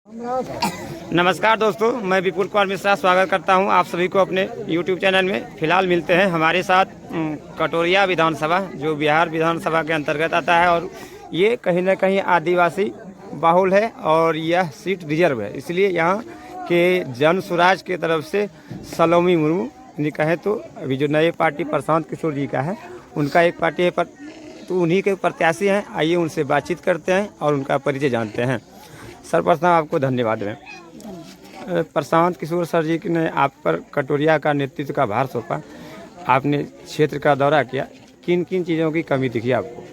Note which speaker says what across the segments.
Speaker 1: नमस्कार दोस्तों, मैं विपुल कुमार मिश्रा स्वागत करता हूं आप सभी को अपने YouTube चैनल में। फिलहाल मिलते हैं हमारे साथ कटोरिया विधानसभा, जो बिहार विधानसभा के अंतर्गत आता है और ये कहीं ना कहीं आदिवासी बाहुल है और यह सीट रिजर्व है। इसलिए यहाँ के जन स्वराज के तरफ से सलोनी मुर्मू ने कहे तो अभी जो नए पार्टी प्रशांत किशोर जी का है, उनका एक पार्टी है तो उन्हीं के प्रत्याशी हैं। आइए उनसे बातचीत करते हैं और उनका परिचय जानते हैं। सर्वप्रथम आपको धन्यवाद दें। प्रशांत किशोर सर जी ने आप पर कटोरिया का नेतृत्व का भार सौंपा, आपने क्षेत्र का दौरा किया, किन किन चीज़ों की कमी दिखी आपको?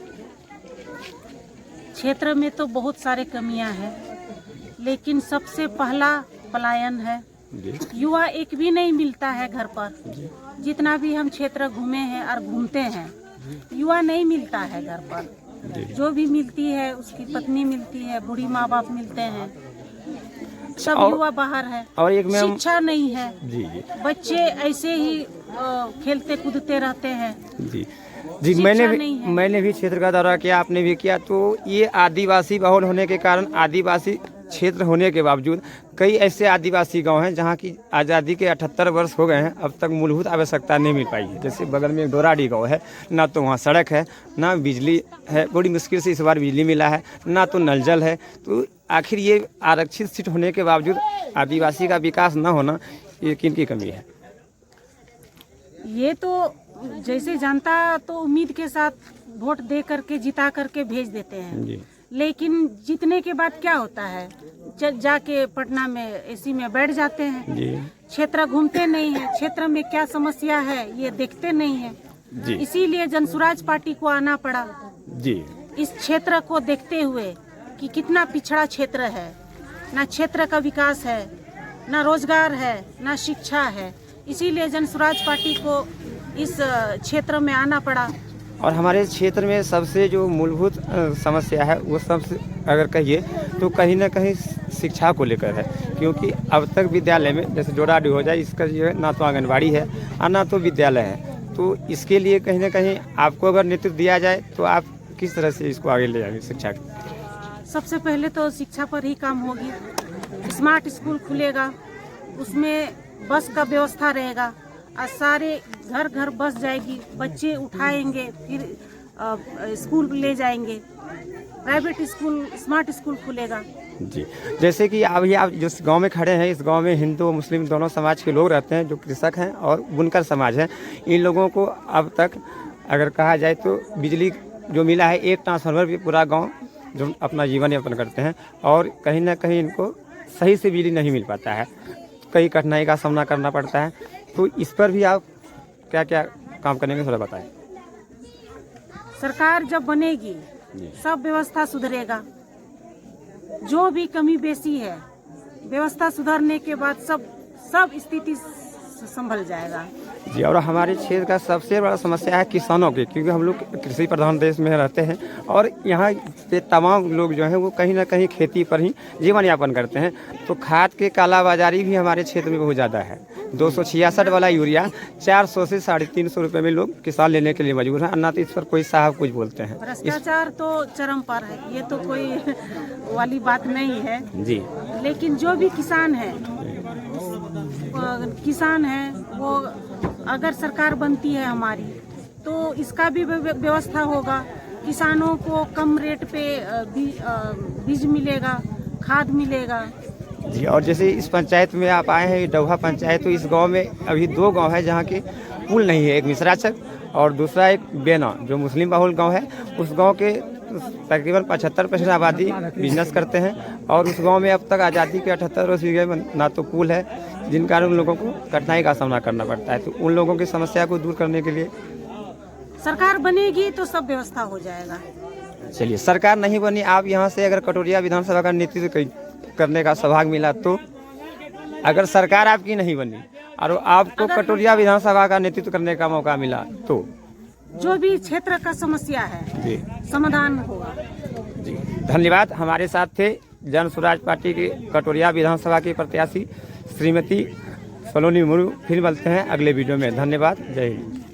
Speaker 2: क्षेत्र में तो बहुत सारे कमियां हैं, लेकिन सबसे पहला पलायन है। युवा एक भी नहीं मिलता है घर पर। जितना भी हम क्षेत्र घूमे हैं और घूमते हैं, युवा नहीं मिलता है घर पर। जो भी मिलती है उसकी पत्नी मिलती है, बूढ़ी माँ बाप मिलते हैं, सब युवा बाहर है और एक में शिक्षा नहीं है जी। बच्चे ऐसे ही खेलते कूदते रहते हैं जी।
Speaker 1: मैंने भी क्षेत्र का दौरा किया, आपने भी किया। तो ये आदिवासी बहुल होने के कारण, आदिवासी क्षेत्र होने के बावजूद कई ऐसे आदिवासी गांव हैं जहां की आज़ादी के 78 वर्ष हो गए हैं, अब तक मूलभूत आवश्यकता नहीं मिल पाई है। जैसे बगल में एक डोराडी गांव है, ना तो वहां सड़क है, ना बिजली है, बड़ी मुश्किल से इस बार बिजली मिला है, ना तो नल जल है। तो आखिर ये आरक्षित सीट होने के बावजूद आदिवासी का विकास न होना, ये किन की कमी है?
Speaker 2: ये तो जैसे जनता तो उम्मीद के साथ वोट दे करके जिता करके भेज देते हैं जी। लेकिन जीतने के बाद क्या होता है, जाके पटना में एसी में बैठ जाते हैं जी। क्षेत्र घूमते नहीं है, क्षेत्र में क्या समस्या है ये देखते नहीं है। इसीलिए जनसुराज पार्टी को आना पड़ा जी। इस क्षेत्र को देखते हुए कि कितना पिछड़ा क्षेत्र है, ना क्षेत्र का विकास है, ना रोजगार है, ना शिक्षा है। इसीलिए जनसुराज पार्टी को इस क्षेत्र में आना पड़ा।
Speaker 1: और हमारे क्षेत्र में सबसे जो मूलभूत समस्या है वो सबसे अगर कहिए तो कहीं ना कहीं शिक्षा को लेकर है, क्योंकि अब तक विद्यालय में जैसे डोराडी हो जाए, इसका जो है ना तो आंगनबाड़ी है और ना तो विद्यालय है। तो इसके लिए कहीं ना कहीं आपको अगर नेतृत्व दिया जाए तो आप किस तरह से इसको आगे ले जाएंगे शिक्षा की?
Speaker 2: सबसे पहले तो शिक्षा पर ही काम होगी। स्मार्ट स्कूल खुलेगा, उसमें बस का व्यवस्था रहेगा और सारे घर घर बस जाएगी, बच्चे उठाएंगे फिर स्कूल ले जाएंगे। प्राइवेट स्कूल, स्मार्ट स्कूल खुलेगा
Speaker 1: जी। जैसे कि अभी आप जिस गांव में खड़े हैं, इस गांव में हिंदू मुस्लिम दोनों समाज के लोग रहते हैं, जो कृषक हैं और बुनकर समाज है। इन लोगों को अब तक अगर कहा जाए तो बिजली जो मिला है, एक ट्रांसफार्मर भी पूरा गाँव जो अपना जीवन यापन करते हैं, और कहीं ना कहीं इनको सही से बिजली नहीं मिल पाता है, कई कठिनाई का सामना करना पड़ता है। तो इस पर भी आप क्या क्या काम करेंगे, थोड़ा बताएं।
Speaker 2: सरकार जब बनेगी सब व्यवस्था सुधरेगा। जो भी कमी बेसी है, व्यवस्था सुधरने के बाद सब स्थिति संभल जाएगा
Speaker 1: जी। और हमारे क्षेत्र का सबसे बड़ा समस्या है किसानों की, क्योंकि हम लोग कृषि प्रधान देश में रहते हैं और यहाँ पे तमाम लोग जो हैं वो कहीं ना कहीं खेती पर ही जीवन यापन करते हैं। तो खाद के कालाबाजारी भी हमारे क्षेत्र में बहुत ज़्यादा है। 266 वाला यूरिया 400 से 350 रुपये में लोग किसान लेने के लिए मजबूर हैं, ना तो इस पर कोई साहब कुछ बोलते हैं।
Speaker 2: भ्रष्टाचार तो चरम पर है, ये तो कोई वाली बात नहीं है जी। लेकिन जो भी किसान है वो अगर सरकार बनती है हमारी, तो इसका भी व्यवस्था होगा। किसानों को कम रेट पे बीज मिलेगा, खाद मिलेगा
Speaker 1: जी। और जैसे इस पंचायत में आप आए हैं, डौहा पंचायत, तो इस गांव में अभी 2 गांव है जहां के पुल नहीं है, एक मिश्राचक और दूसरा एक बेना जो मुस्लिम बहुल गांव है। उस गांव के तकरीबन 75% आबादी बिजनेस करते हैं और उस गांव में अब तक आज़ादी के 78 वर्ष हो गए, ना तो पुल है, जिन कारण उन लोगों को कठिनाई का सामना करना पड़ता है। तो उन लोगों की समस्या को दूर करने के लिए
Speaker 2: सरकार बनेगी तो सब व्यवस्था हो जाएगा।
Speaker 1: चलिए, सरकार नहीं बनी, आप यहाँ से अगर कटोरिया विधानसभा का नेतृत्व करने का सौभाग्य मिला, तो अगर सरकार आपकी नहीं बनी और आपको कटोरिया विधानसभा का नेतृत्व करने का मौका मिला, तो
Speaker 2: जो भी क्षेत्र का समस्या है जी समाधान होगा
Speaker 1: जी। धन्यवाद। हमारे साथ थे जन स्वराज पार्टी के कटोरिया विधानसभा के प्रत्याशी श्रीमती सलोनी मुर्मू। फिर मिलते हैं अगले वीडियो में। धन्यवाद। जय हिंद।